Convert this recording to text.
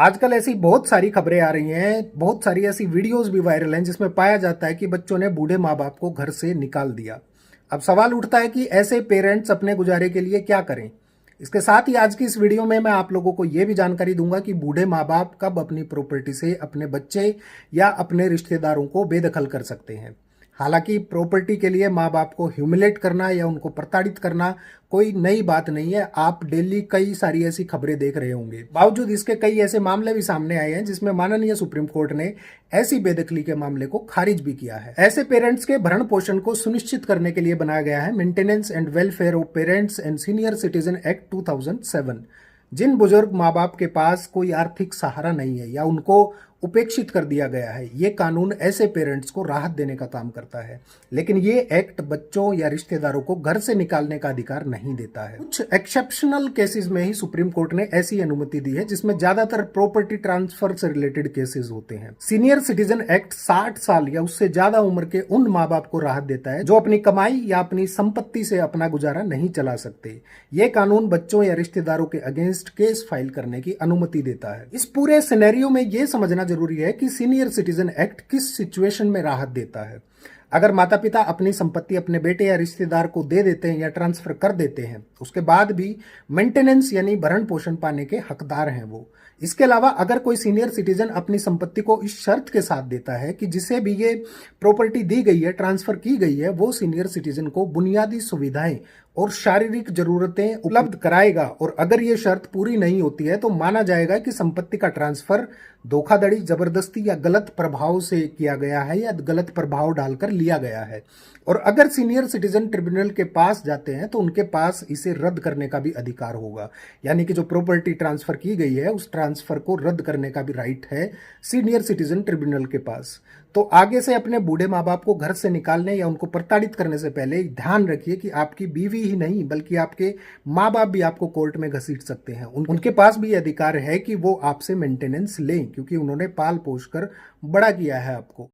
आजकल ऐसी बहुत सारी खबरें आ रही हैं, बहुत सारी ऐसी वीडियोस भी वायरल हैं जिसमें पाया जाता है कि बच्चों ने बूढ़े माँ बाप को घर से निकाल दिया। अब सवाल उठता है कि ऐसे पेरेंट्स अपने गुजारे के लिए क्या करें। इसके साथ ही आज की इस वीडियो में मैं आप लोगों को यह भी जानकारी दूंगा कि बूढ़े माँ बाप कब अपनी प्रॉपर्टी से अपने बच्चे या अपने रिश्तेदारों को बेदखल कर सकते हैं। हालांकि प्रॉपर्टी के लिए माँ बाप को ह्यूमिलेट करना या उनको प्रताड़ित करना कोई नई बात नहीं है। आप डेली कई सारी ऐसी खबरें देख रहे होंगे। बावजूद इसके कई ऐसे मामले भी सामने आए हैं जिसमें माननीय सुप्रीम कोर्ट ने ऐसी बेदखली के मामले को खारिज भी किया है। ऐसे पेरेंट्स के भरण पोषण को सुनिश्चित करने के लिए बनाया गया है maintenance and welfare of parents and senior citizen act 2007। जिन बुजुर्ग माँ बाप के पास कोई आर्थिक सहारा नहीं है या उनको उपेक्षित कर दिया गया है, ये कानून ऐसे पेरेंट्स को राहत देने का काम करता है। लेकिन ये एक्ट बच्चों या रिश्तेदारों को घर से निकालने का अधिकार नहीं देता है। कुछ एक्सेप्शनल केसेस में ही सुप्रीम कोर्ट ने ऐसी अनुमति दी है जिसमें ज्यादातर प्रॉपर्टी ट्रांसफर से रिलेटेड केसेस होते हैं। सीनियर सिटीजन एक्ट 60 साल या उससे ज्यादा उम्र के उन माँ बाप को राहत देता है जो अपनी कमाई या अपनी संपत्ति से अपना गुजारा नहीं चला सकते। ये कानून बच्चों या रिश्तेदारों के अगेंस्ट केस फाइल करने की अनुमति देता है। इस पूरे सिनेरियो में यह समझना जरूरी है कि सीनियर सिटीजन एक्ट किस सिचुएशन में राहत देता है। अगर माता पिता अपनी संपत्ति अपने बेटे या रिश्तेदार को दे देते हैं या ट्रांसफर कर देते हैं, उसके बाद भी मेंटेनेंस यानी भरण पोषण पाने के हकदार हैं वो। इसके अलावा अगर कोई सीनियर सिटीजन अपनी संपत्ति को इस शर्त के साथ देता है कि जिसे भी ये प्रॉपर्टी दी गई है, ट्रांसफर की गई है, वो सीनियर सिटीजन को बुनियादी सुविधाएं और शारीरिक जरूरतें उपलब्ध कराएगा, और अगर ये शर्त पूरी नहीं होती है तो माना जाएगा कि संपत्ति का ट्रांसफर धोखाधड़ी, जबरदस्ती या गलत प्रभाव से किया गया है या गलत प्रभाव डालकर लिया गया है। और अगर सीनियर सिटीजन ट्रिब्यूनल के पास जाते हैं तो उनके पास इसे रद्द करने का भी अधिकार होगा। यानी कि जो प्रॉपर्टी ट्रांसफर की गई है उस ट्रांसफर को रद्द करने का भी राइट है सीनियर सिटीजन ट्रिब्यूनल के पास। तो आगे से अपने बूढ़े माँ बाप को घर से निकालने या उनको प्रताड़ित करने से पहले ध्यान रखिए कि आपकी बीवी ही नहीं बल्कि आपके माँ बाप भी आपको कोर्ट में घसीट सकते हैं। उनके पास भी अधिकार है कि वो आपसे मेंटेनेंस लें, क्योंकि उन्होंने पाल पोस कर बड़ा किया है आपको।